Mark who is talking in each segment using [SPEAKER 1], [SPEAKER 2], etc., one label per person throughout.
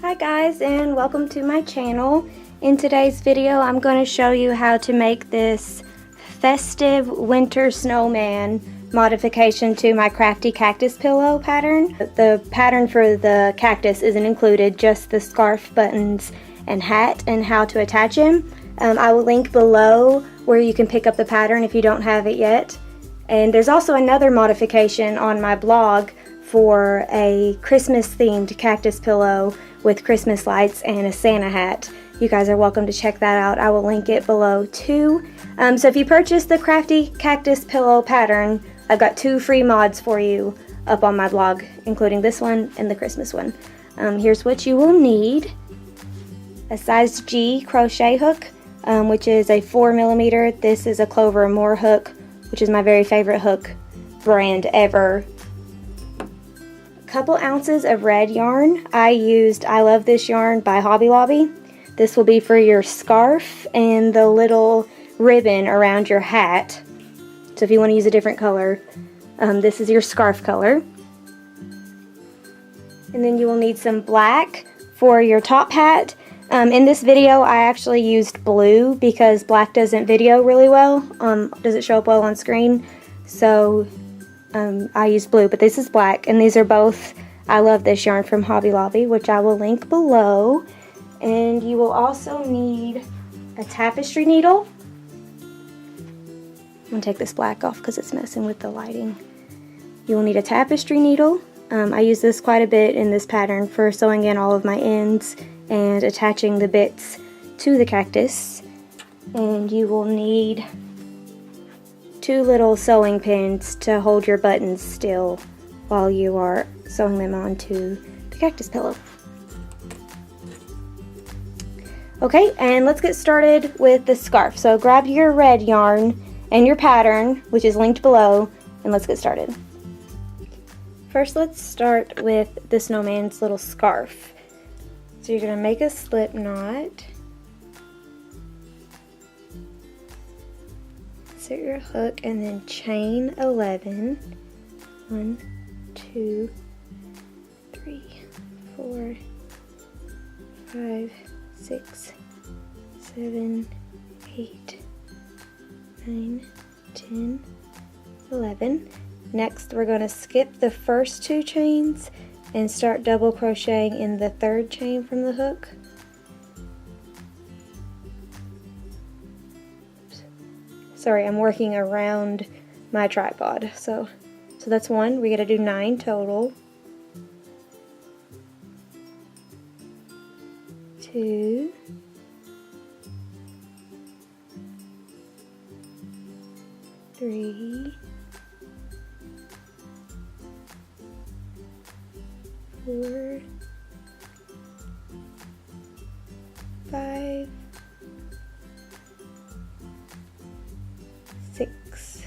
[SPEAKER 1] Hi guys, and welcome to my channel. In today's video I'm going to show you how to make this festive winter snowman modification to my Crafty Cactus Pillow pattern. The pattern for the cactus isn't included, just the scarf, buttons, and hat and how to attach him. I will link below where you can pick up the pattern if you don't have it yet. And there's also another modification on my blog for a Christmas themed cactus pillow with Christmas lights and a Santa hat. You guys are welcome to check that out. I will link it below too. So if you purchase the Crafty Cactus Pillow pattern, I've got 2 free mods for you up on my blog, including this one and the Christmas one. Here's what you will need. A size G crochet hook, which is a 4mm. This is a Clover & More hook, which is my very favorite hook brand ever. Couple ounces of red yarn. I used I Love This Yarn by Hobby Lobby. This will be for your scarf and the little ribbon around your hat. So if you want to use a different color, this is your scarf color. And then you will need some black for your top hat. In this video I actually used blue because black doesn't video really well, doesn't show up well on screen. So I used blue, but this is black, and these are both I Love This Yarn from Hobby Lobby, which I will link below. And you will also need a tapestry needle. I'm going to take this black off because it's messing with the lighting. You will need a tapestry needle. I use this quite a bit in this pattern for sewing in all of my ends and attaching the bits to the cactus. And you will need 2 little sewing pins to hold your buttons still while you are sewing them onto the cactus pillow. Okay, and let's get started with the scarf. So grab your red yarn and your pattern, which is linked below, and let's get started. First, let's start with the snowman's little scarf. So you're going to make a slip knot. Insert your hook and then chain 11. 1, 2, 3, 4, 5, 6, 7, 8, 9, 10, 11. Next we're going to skip the first 2 chains and start double crocheting in the 3rd chain from the hook. Sorry, I'm working around my tripod. So that's 1. We got to do 9 total. 2. 3. 4. 5. 6,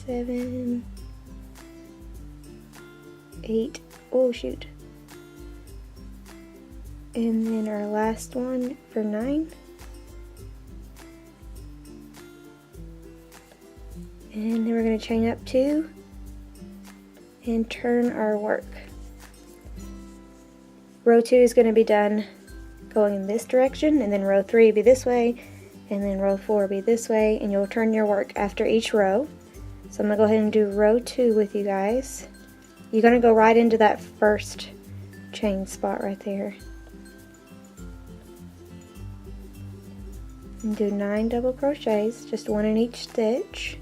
[SPEAKER 1] 7, 8, oh shoot, and then our last one for 9, and then we're going to chain up 2 and turn our work. Row 2 is going to be done going in this direction, and then row 3 will be this way, and then row 4 will be this way, and you'll turn your work after each row. So I'm going to go ahead and do row 2 with you guys. You're going to go right into that first chain spot right there. And do 9 double crochets, just 1 in each stitch.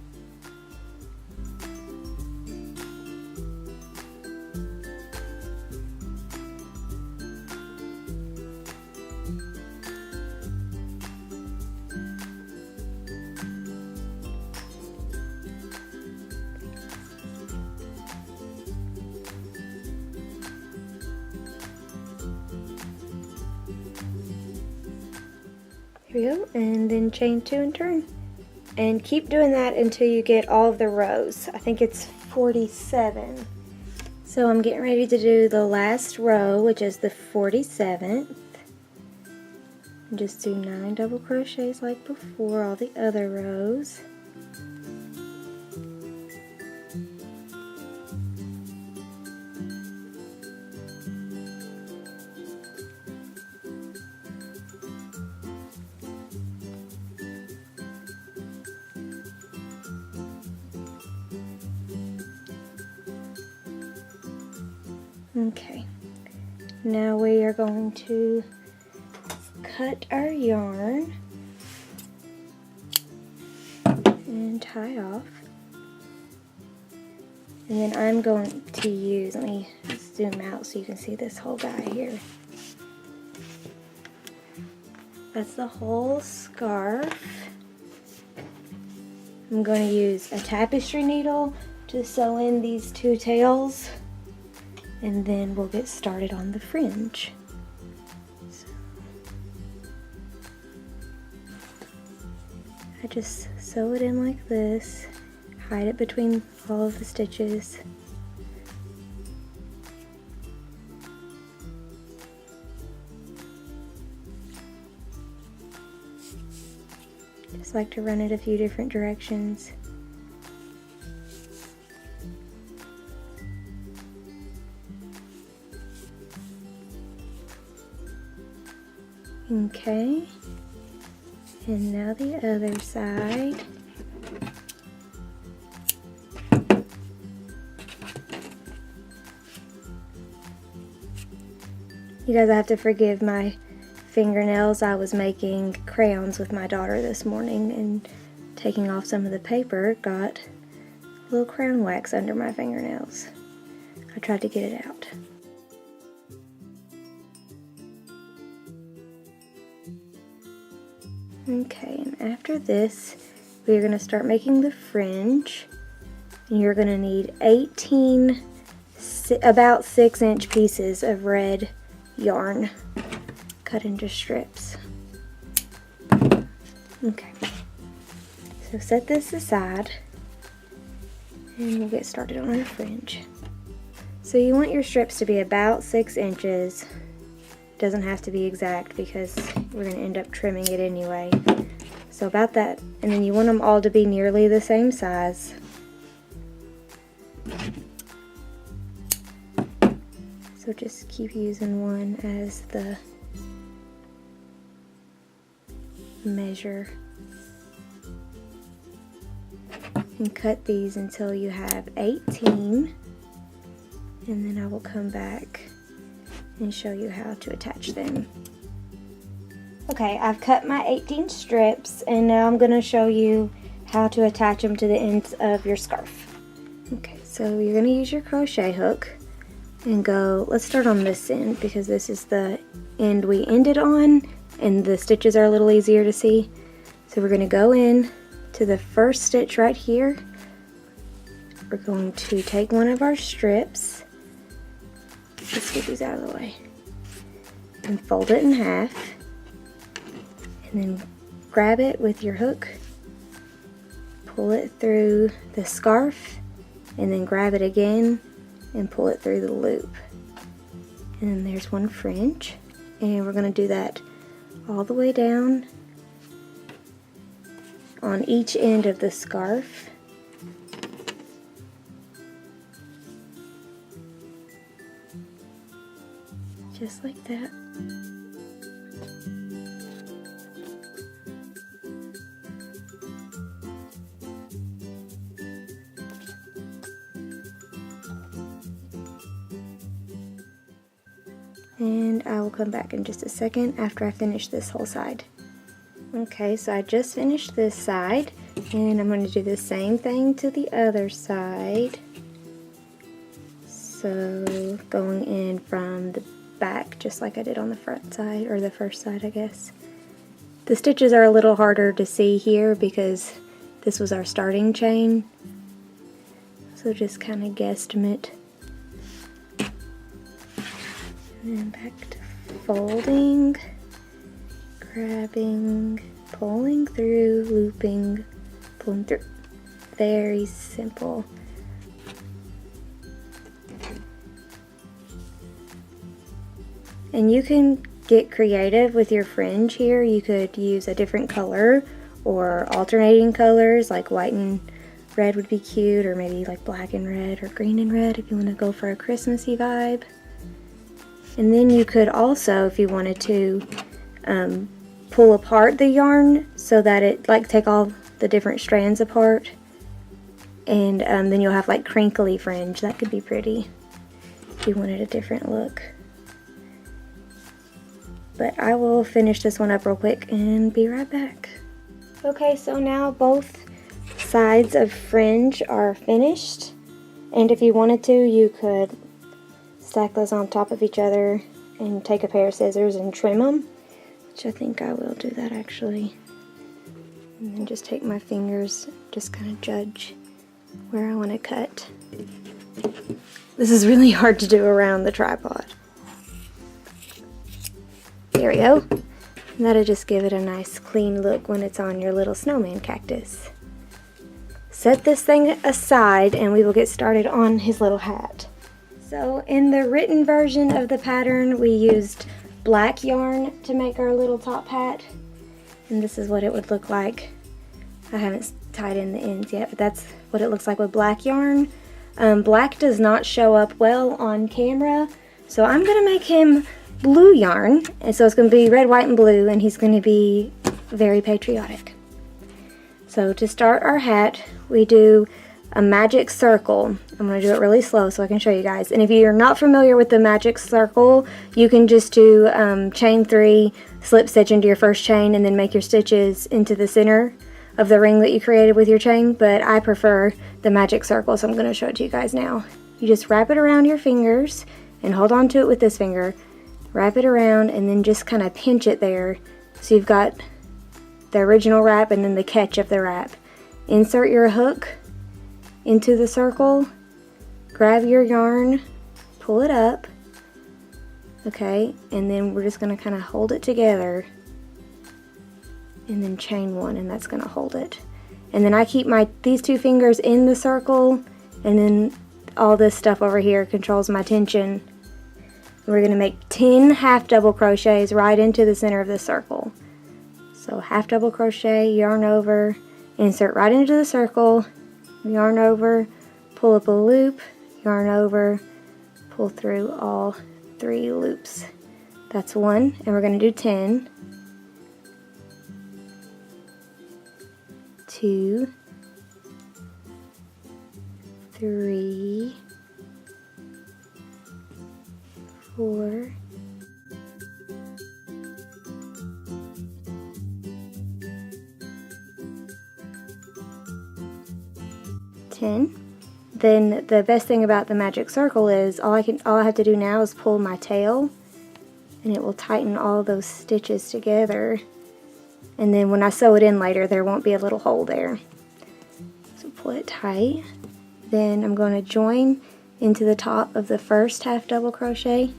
[SPEAKER 1] Here we go, and then chain 2 and turn. And keep doing that until you get all of the rows. I think it's 47. So I'm getting ready to do the last row, which is the 47th. And just do 9 double crochets like before, all the other rows. Okay, now we are going to cut our yarn and tie off. And then I'm going to use, let me zoom out so you can see this whole guy here. That's the whole scarf. I'm going to use a tapestry needle to sew in these two tails, and then we'll get started on the fringe. So, I just sew it in like this, hide it between all of the stitches. Just like to run it a few different directions. Okay, and now the other side. You guys have to forgive my fingernails. I was making crayons with my daughter this morning, and taking off some of the paper got a little crown wax under my fingernails. I tried to get it out. Okay, and after this, we're going to start making the fringe. And you're going to need 18 about 6-inch pieces of red yarn cut into strips. Okay, so set this aside and we'll get started on our fringe. So you want your strips to be about 6 inches. Doesn't have to be exact because we're going to end up trimming it anyway. So about that, and then you want them all to be nearly the same size. So just keep using one as the measure. And cut these until you have 18. And then I will come back and show you how to attach them. Okay, I've cut my 18 strips, and now I'm going to show you how to attach them to the ends of your scarf. Okay, so you're going to use your crochet hook and go, let's start on this end because this is the end we ended on and the stitches are a little easier to see. So we're going to go in to the first stitch right here. We're going to take one of our strips, let's get these out of the way, and fold it in half, and then grab it with your hook, pull it through the scarf, and then grab it again and pull it through the loop. And then there's one fringe, and we're going to do that all the way down on each end of the scarf. Just like that. And I will come back in just a second after I finish this whole side. Okay, so I just finished this side, and I'm going to do the same thing to the other side. So going in from the back just like I did on the front side, or the first side I guess. The stitches are a little harder to see here because this was our starting chain, so just kind of guesstimate. And then back to folding, grabbing, pulling through, looping, pulling through. Very simple. And you can get creative with your fringe here. You could use a different color or alternating colors, like white and red would be cute, or maybe like black and red or green and red if you want to go for a Christmassy vibe. And then you could also, if you wanted to, pull apart the yarn so that it, like, take all the different strands apart, and then you'll have like crinkly fringe. That could be pretty. you wanted a different look. But I will finish this one up real quick and be right back. Okay, so now both sides of Fringe are finished. And if you wanted to, you could stack those on top of each other and take a pair of scissors and trim them, which I think I will do that actually. And then just take my fingers, just kind of judge where I want to cut. This is really hard to do around the tripod. There we go. And that'll just give it a nice clean look when it's on your little snowman cactus. Set this thing aside and we will get started on his little hat. So in the written version of the pattern, we used black yarn to make our little top hat. And this is what it would look like. I haven't tied in the ends yet, but that's what it looks like with black yarn. Black does not show up well on camera, so I'm gonna make him blue yarn. And so it's gonna be red, white, and blue, and he's gonna be very patriotic. So to start our hat, we do a magic circle. I'm going to do it really slow so I can show you guys. And if you're not familiar with the magic circle, you can just do chain 3, slip stitch into your first chain, and then make your stitches into the center of the ring that you created with your chain. But I prefer the magic circle, so I'm going to show it to you guys now. You just wrap it around your fingers and hold on to it with this finger. Wrap it around and then just kind of pinch it there. So you've got the original wrap and then the catch of the wrap. Insert your hook into the circle, grab your yarn, pull it up, okay, and then we're just going to kind of hold it together and then chain 1, and that's going to hold it. And then I keep these 2 fingers in the circle, and then all this stuff over here controls my tension. We're going to make 10 half double crochets right into the center of the circle. So half double crochet, yarn over, insert right into the circle, yarn over, pull up a loop, yarn over, pull through all 3 loops. That's 1, and we're going to do 10. 2, 3, 4, 10. Then the best thing about the magic circle is all I have to do now is pull my tail, and it will tighten all those stitches together. And then when I sew it in later, there won't be a little hole there. So pull it tight. Then I'm going to join into the top of the first half double crochet.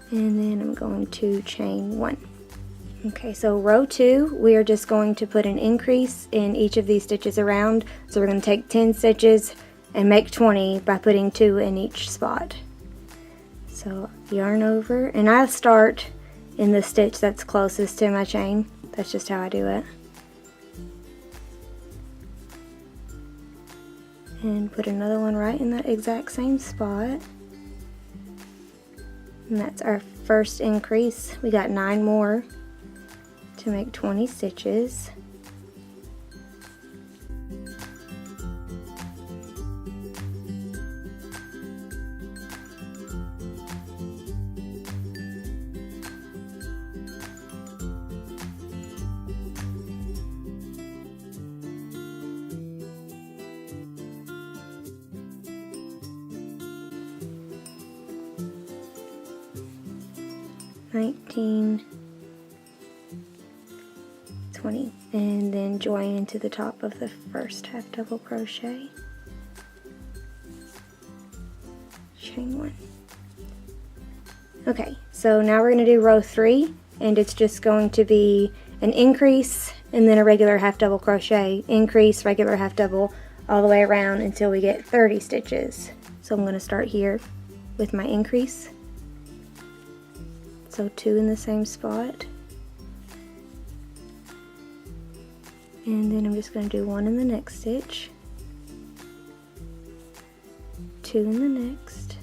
[SPEAKER 1] And then I'm going to chain 1. Okay, so row 2, we are just going to put an increase in each of these stitches around. So we're going to take 10 stitches and make 20 by putting 2 in each spot. So yarn over, and I start in the stitch that's closest to my chain. That's just how I do it. And put another one right in that exact same spot. And that's our first increase. We got 9 more to make 20 stitches. $19, $20, and then join into the top of the first half double crochet, chain 1. Okay, so now we're going to do row 3, and it's just going to be an increase and then a regular half double crochet, increase, regular half double, all the way around until we get 30 stitches. So I'm going to start here with my increase. So 2 in the same spot, and then I'm just going to do 1 in the next stitch, 2 in the next,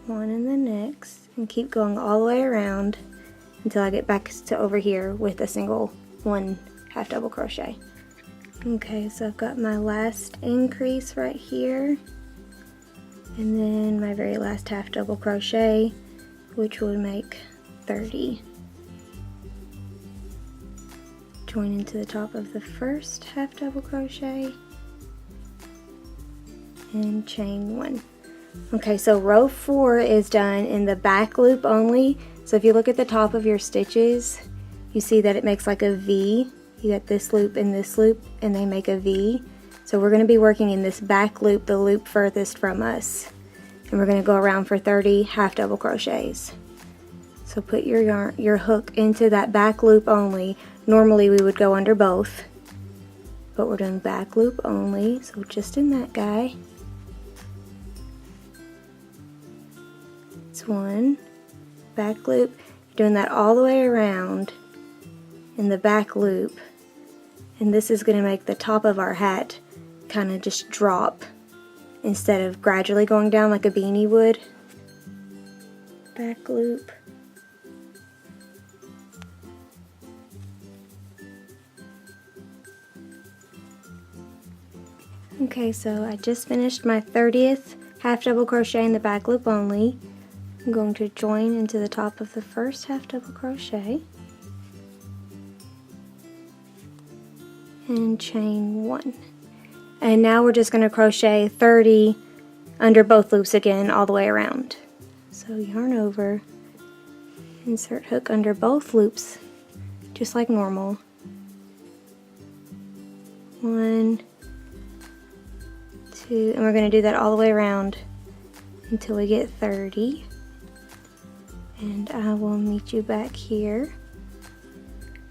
[SPEAKER 1] 1 in the next, and keep going all the way around until I get back to over here with a single 1 half double crochet. Okay, so I've got my last increase right here, and then my very last half double crochet, which would make 30. Join into the top of the first half double crochet and chain 1. Okay, so row 4 is done in the back loop only. So if you look at the top of your stitches, you see that it makes like a V. You got this loop and they make a V. So we're going to be working in this back loop, the loop furthest from us. And we're going to go around for 30 half double crochets. So put your hook into that back loop only. Normally we would go under both, but we're doing back loop only, so just in that guy. It's 1 back loop. You're doing that all the way around in the back loop, and this is going to make the top of our hat kind of just drop instead of gradually going down like a beanie would. Back loop. Okay, so I just finished my 30th half double crochet in the back loop only. I'm going to join into the top of the first half double crochet and chain 1. And now we're just going to crochet 30 under both loops again all the way around. So yarn over, insert hook under both loops just like normal. 1, 2, and we're going to do that all the way around until we get 30. And I will meet you back here.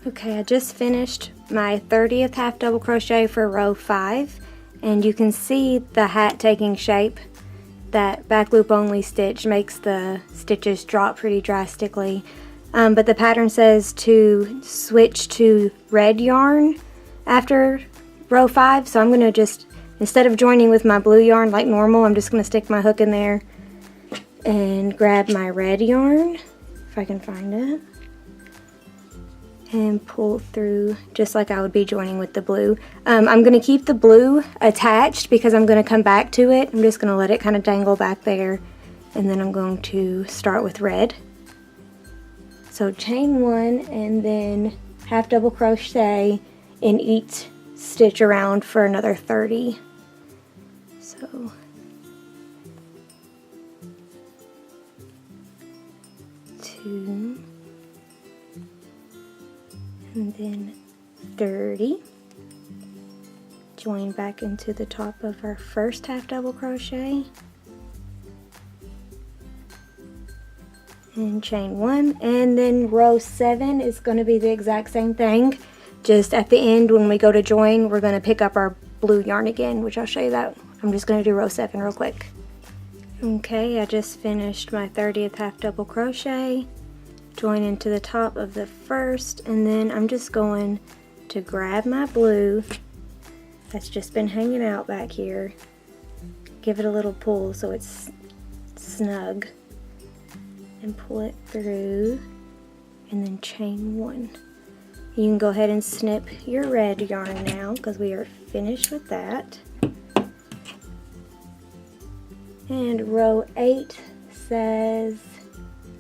[SPEAKER 1] Okay, I just finished my 30th half double crochet for row 5, and you can see the hat taking shape. That back loop only stitch makes the stitches drop pretty drastically, but the pattern says to switch to red yarn after row 5, so I'm going to just, instead of joining with my blue yarn like normal, I'm just going to stick my hook in there and grab my red yarn, if I can find it, and pull through just like I would be joining with the blue. I'm going to keep the blue attached because I'm going to come back to it. I'm just going to let it kind of dangle back there, and then I'm going to start with red. So chain 1 and then half double crochet in each stitch around for another 30. So 2, and then 30. Join back into the top of our first half double crochet and chain 1, and then row 7 is going to be the exact same thing. Just at the end when we go to join, we're going to pick up our blue yarn again, which I'll show you that. I'm just going to do row 7 real quick. Okay, I just finished my 30th half double crochet, join into the top of the first, and then I'm just going to grab my blue that's just been hanging out back here, give it a little pull so it's snug, and pull it through, and then chain 1. You can go ahead and snip your red yarn now because we are finished with that. And row 8 says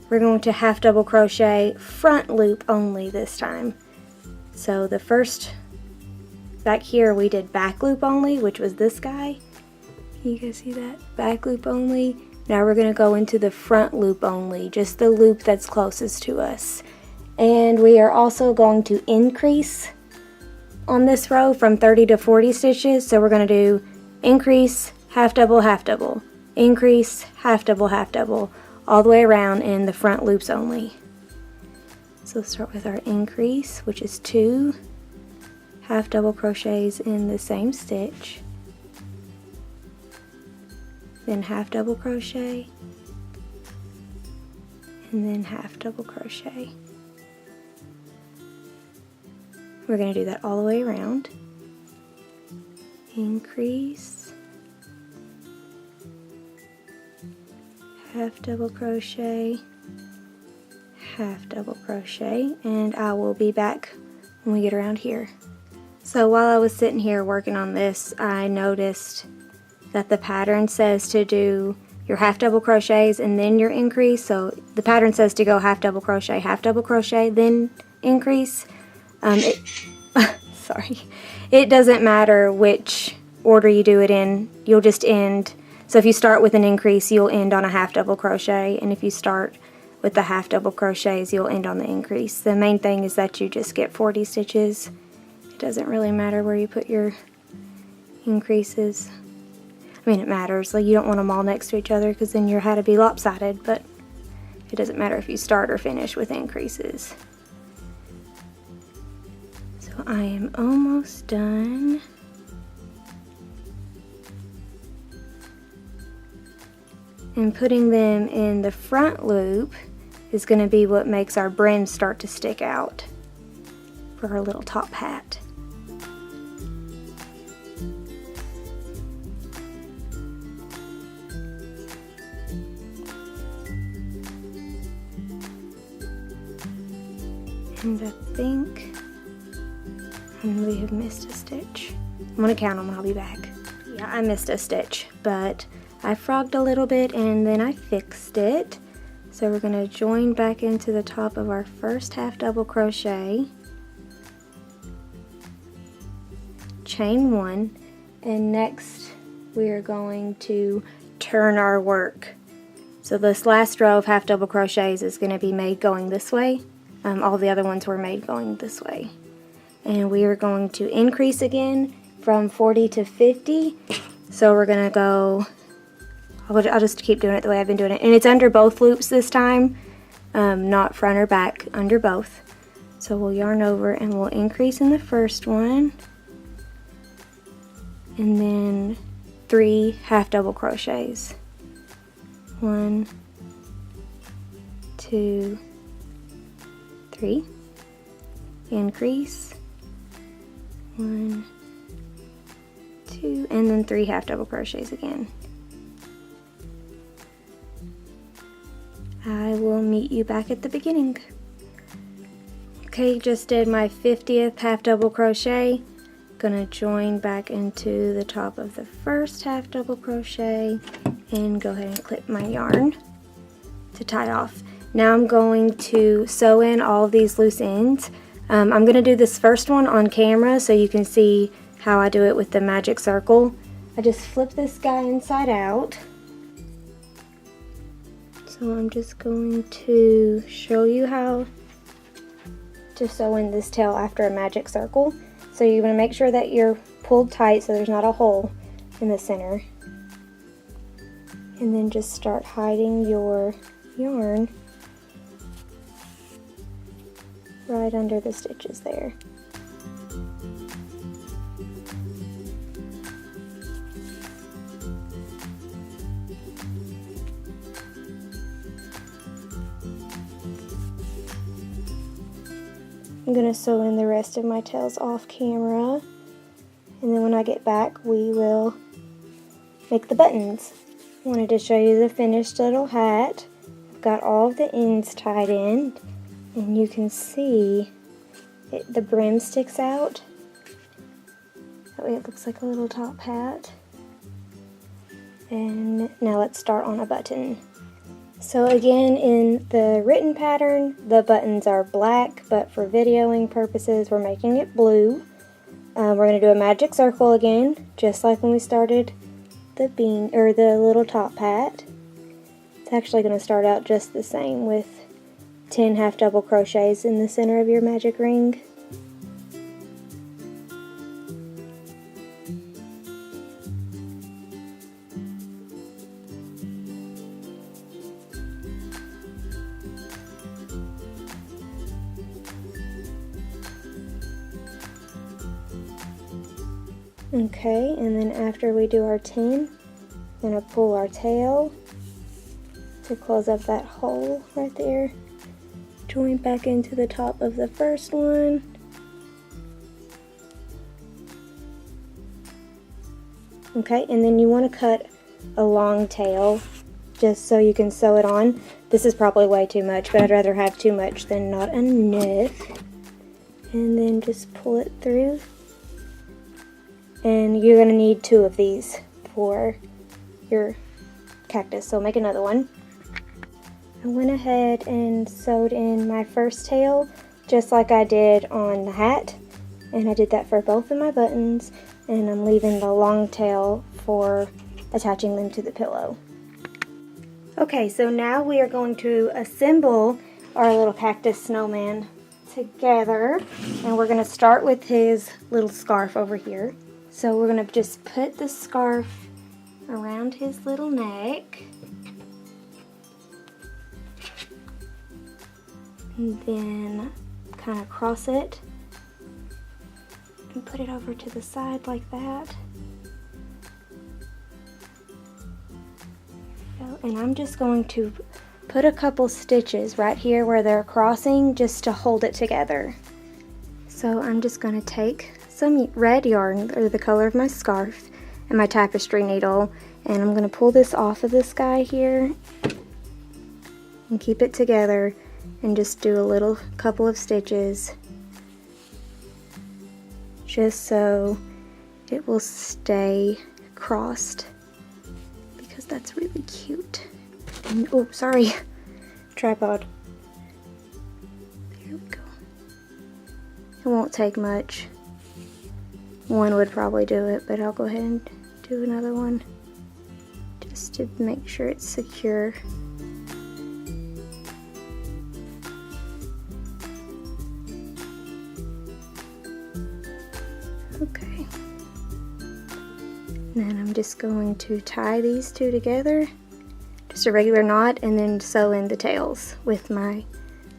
[SPEAKER 1] we're going to half double crochet front loop only this time. So the first, back here we did back loop only, which was this guy. Can you guys see that? Back loop only. Now we're going to go into the front loop only, just the loop that's closest to us. And we are also going to increase on this row from 30 to 40 stitches. So we're going to do increase, half double, increase, half double, all the way around in the front loops only. So let's start with our increase, which is 2 half double crochets in the same stitch, then half double crochet, and then half double crochet. We're going to do that all the way around. Increase, half double crochet, half double crochet, and I will be back when we get around here. So while I was sitting here working on this, I noticed that the pattern says to do your half double crochets and then your increase. So the pattern says to go half double crochet, then increase. Sorry. It doesn't matter which order you do it in. You'll just end. So if you start with an increase, you'll end on a half double crochet, and if you start with the half double crochets, you'll end on the increase. The main thing is that you just get 40 stitches. It doesn't really matter where you put your increases. I mean, it matters. Like, you don't want them all next to each other because then your hat would be lopsided, but it doesn't matter if you start or finish with increases. So I am almost done. And putting them in the front loop is going to be what makes our brim start to stick out for our little top hat. And I think we have missed a stitch. I'm going to count them and I'll be back. Yeah, I missed a stitch, but I frogged a little bit and then I fixed it. So we're going to join back into the top of our first half double crochet, chain 1, and next we are going to turn our work. So this last row of half double crochets is going to be made going this way. All the other ones were made going this way. And we are going to increase again from 40 to 50. So we're going to go, I'll just keep doing it the way I've been doing it. And it's under both loops this time, not front or back, under both. So we'll yarn over and we'll increase in the first one. And then 3 half double crochets. 1, 2, 3, increase, 1, 2, and then 3 half double crochets again. I will meet you back at the beginning. Okay, just did my 50th half double crochet. Gonna join back into the top of the first half double crochet and go ahead and clip my yarn to tie off. Now I'm going to sew in all of these loose ends. I'm going to do this first one on camera so you can see how I do it with the magic circle. I just flip this guy inside out. So I'm just going to show you how to sew in this tail after a magic circle. So you're going to make sure that you're pulled tight so there's not a hole in the center. And then just start hiding your yarn right under the stitches there. I'm going to sew in the rest of my tails off camera, and then when I get back we will make the buttons. I wanted to show you the finished little hat. I've got all of the ends tied in, and you can see the brim sticks out. That way it looks like a little top hat. And now let's start on a button. So again, in the written pattern, the buttons are black, but for videoing purposes, we're making it blue. We're going to do a magic circle again, just like when we started the the little top hat. It's actually going to start out just the same with 10 half double crochets in the center of your magic ring. Okay, and then after we do our 10, I'm going to pull our tail to close up that hole right there. Join back into the top of the first one. Okay, and then you want to cut a long tail just so you can sew it on. This is probably way too much, but I'd rather have too much than not enough. and then just pull it through. And you're going to need 2 of these for your cactus, so make another one. I went ahead and sewed in my first tail just like I did on the hat, and I did that for both of my buttons, and I'm leaving the long tail for attaching them to the pillow. Okay, so now we are going to assemble our little cactus snowman together, and we're going to start with his little scarf over here. So we're going to just put the scarf around his little neck, and then kind of cross it and put it over to the side like that. And I'm just going to put a couple stitches right here where they're crossing just to hold it together. So I'm just going to take some red yarn, or the color of my scarf, and my tapestry needle, and I'm going to pull this off of this guy here and keep it together and just do a little couple of stitches just so it will stay crossed, because that's really cute. And, oh, sorry, tripod. There we go. It won't take much. One would probably do it, but I'll go ahead and do another one just to make sure it's secure. Okay. And then I'm just going to tie these 2 together, just a regular knot, and then sew in the tails with my...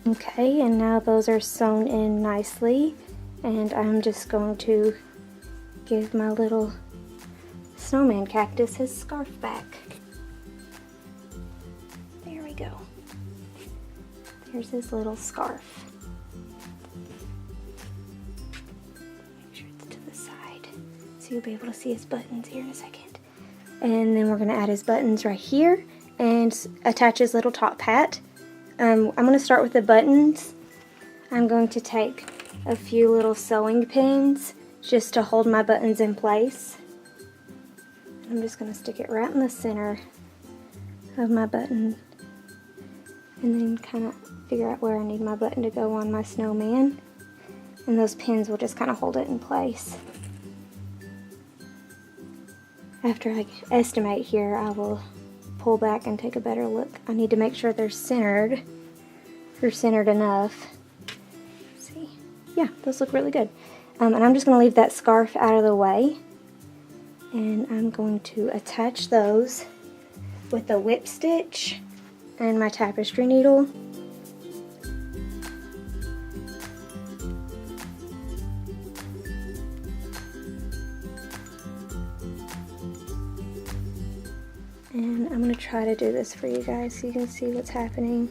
[SPEAKER 1] Okay, and now those are sewn in nicely, and I'm just going to give my little snowman cactus his scarf back. There we go. There's his little scarf. Make sure it's to the side so you'll be able to see his buttons here in a second. And then we're going to add his buttons right here and attach his little top hat. I'm going to start with the buttons. I'm going to take a few little sewing pins just to hold my buttons in place. I'm just going to stick it right in the center of my button, and then kind of figure out where I need my button to go on my snowman, and those pins will just kind of hold it in place. After I estimate here, I will pull back and take a better look. I need to make sure they're centered. They're centered enough. Let's see. Yeah, those look really good. And I'm just going to leave that scarf out of the way, and I'm going to attach those with a whip stitch and my tapestry needle. And I'm going to try to do this for you guys so you can see what's happening.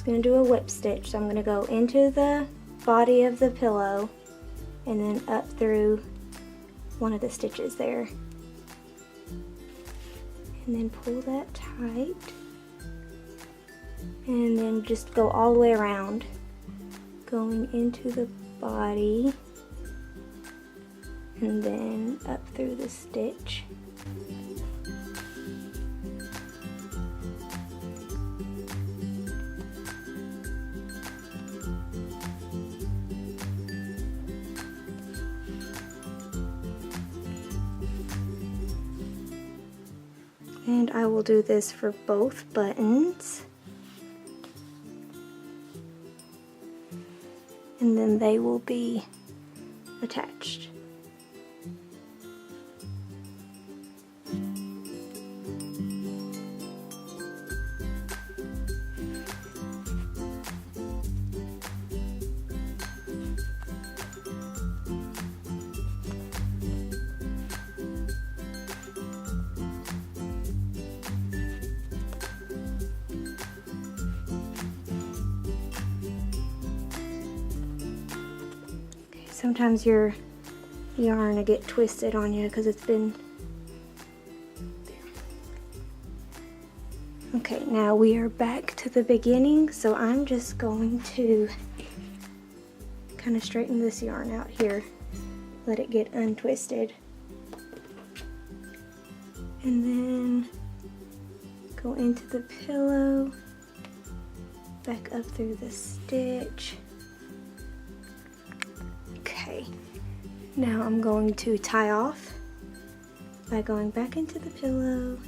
[SPEAKER 1] Going to do a whip stitch, so I'm going to go into the body of the pillow and then up through one of the stitches there, and then pull that tight, and then just go all the way around, going into the body and then up through the stitch. And I will do this for both buttons, and then they will be attached. Sometimes your yarn will get twisted on you because it's been there. Okay, now we are back to the beginning, so I'm just going to kind of straighten this yarn out here, let it get untwisted, and then go into the pillow, back up through the stitch. Okay, now I'm going to tie off by going back into the pillow,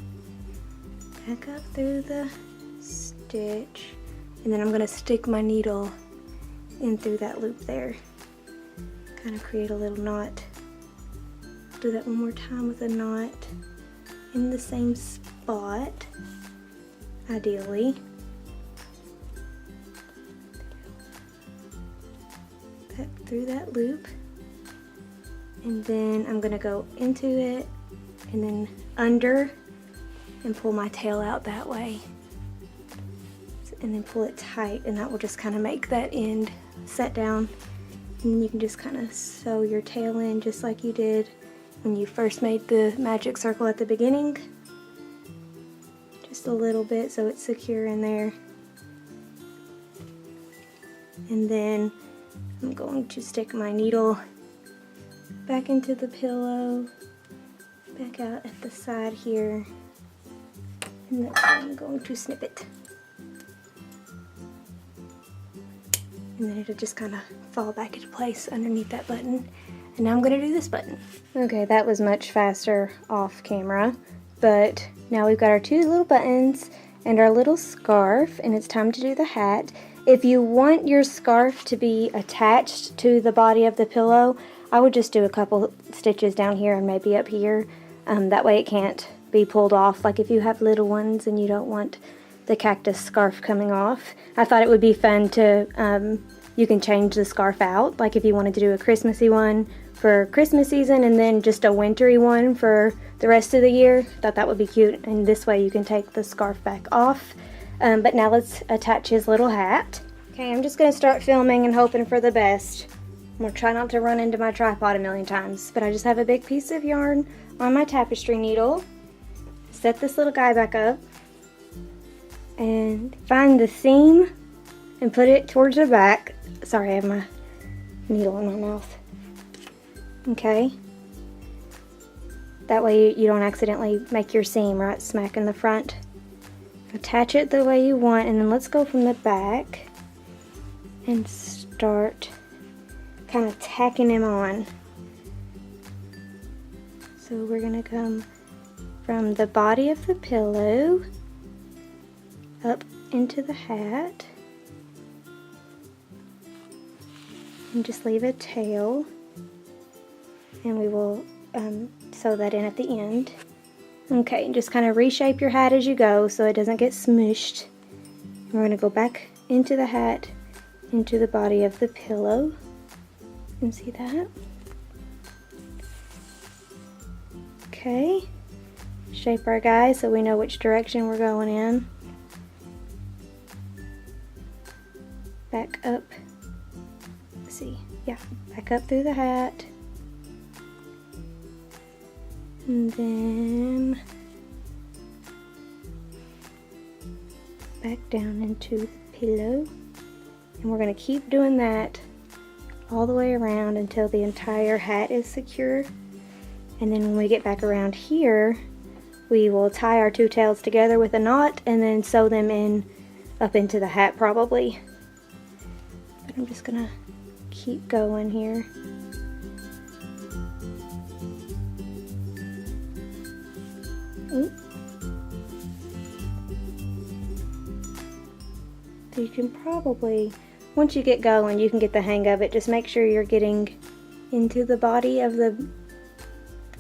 [SPEAKER 1] back up through the stitch, and then I'm going to stick my needle in through that loop there, kind of create a little knot. Do that one more time with a knot in the same spot, ideally. Back through that loop, and then I'm going to go into it and then under and pull my tail out that way, and then pull it tight, and that will just kind of make that end set down, and then you can just kind of sew your tail in just like you did when you first made the magic circle at the beginning, just a little bit so it's secure in there. And then I'm going to stick my needle back into the pillow, back out at the side here, and then I'm going to snip it. And then it'll just kind of fall back into place underneath that button. And now I'm going to do this button. Okay, that was much faster off camera, but now we've got our two little buttons and our little scarf, and it's time to do the hat. If you want your scarf to be attached to the body of the pillow, I would just do a couple stitches down here and maybe up here. That way it can't be pulled off. Like if you have little ones and you don't want the cactus scarf coming off. I thought it would be fun to, you can change the scarf out. Like if you wanted to do a Christmassy one for Christmas season and then just a wintry one for the rest of the year. I thought that would be cute, and this way you can take the scarf back off. But now let's attach his little hat. Okay, I'm just going to start filming and hoping for the best. I'm going to try not to run into my tripod a million times, but I just have a big piece of yarn on my tapestry needle. Set this little guy back up and find the seam and put it towards the back. Sorry, I have my needle in my mouth. Okay. That way you don't accidentally make your seam right smack in the front. Attach it the way you want, and then let's go from the back and start kind of tacking him on. So we're going to come from the body of the pillow up into the hat and just leave a tail, and we will sew that in at the end. Okay, just kind of reshape your hat as you go so it doesn't get smooshed. We're going to go back into the hat, into the body of the pillow. You can see that. Okay, shape our guy so we know which direction we're going in. Back up. Let's see. Yeah, back up through the hat. And then back down into the pillow. And we're going to keep doing that all the way around until the entire hat is secure. And then when we get back around here, we will tie our two tails together with a knot and then sew them in up into the hat probably. But I'm just going to keep going here. So you can probably, once you get going, you can get the hang of it. Just make sure you're getting into the body of the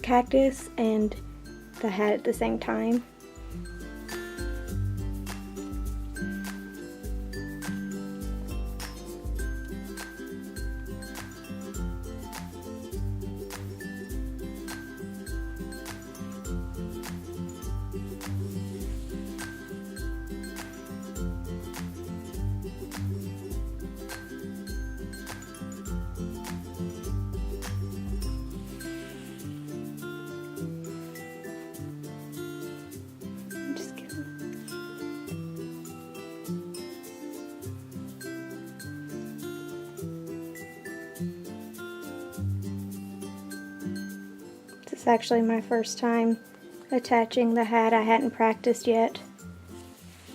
[SPEAKER 1] cactus and the hat at the same time. It's actually my first time attaching the hat. I hadn't practiced yet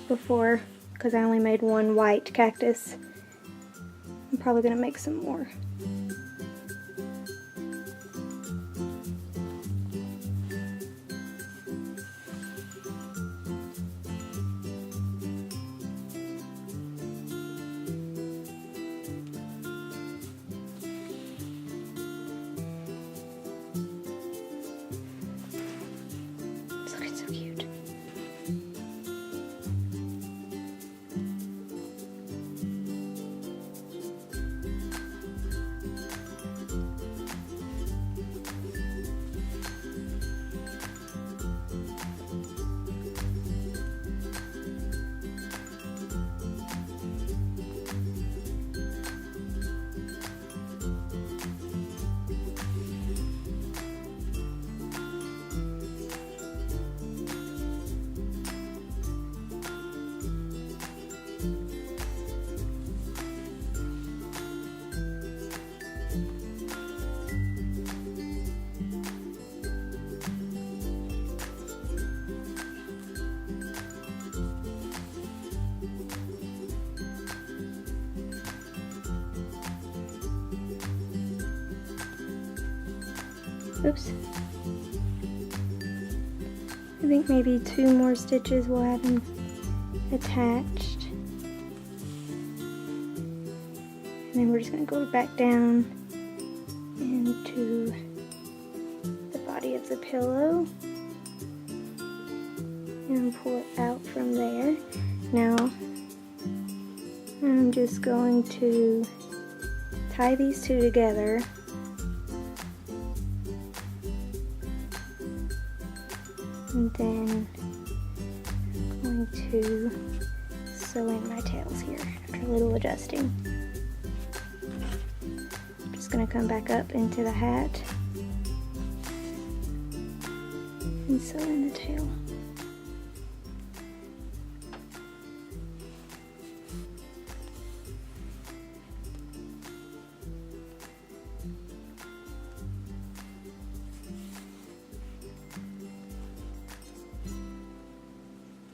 [SPEAKER 1] before because I only made one white cactus. I'm probably going to make some more. Look, it's so cute. Oops. I think maybe 2 more stitches will have them attached. And then we're just going to go back down into the body of the pillow and pull it out from there. Now I'm just going to tie these two together. And then I'm going to sew in my tails here after a little adjusting. I'm just going to come back up into the hat and sew in the tail.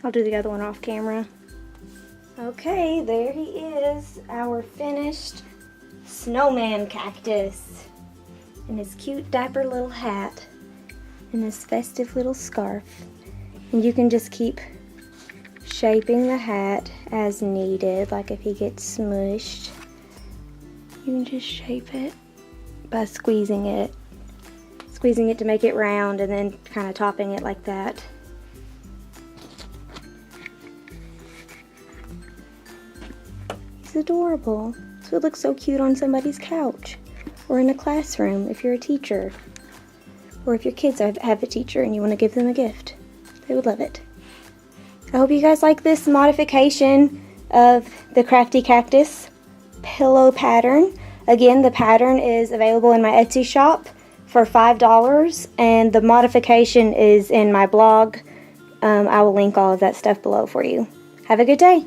[SPEAKER 1] I'll do the other one off camera. Okay, there he is, our finished Snowman Cactus. In his cute dapper little hat and his festive little scarf. And you can just keep shaping the hat as needed, like if he gets smushed. You can just shape it by squeezing it. Squeezing it to make it round and then kind of topping it like that. It's adorable. So it looks so cute on somebody's couch or in a classroom if you're a teacher, or if your kids have a teacher and you want to give them a gift. They would love it. I hope you guys like this modification of the Crafty Cactus pillow pattern. Again, the pattern is available in my Etsy shop for $5 and the modification is in my blog. I will link all of that stuff below for you. Have a good day.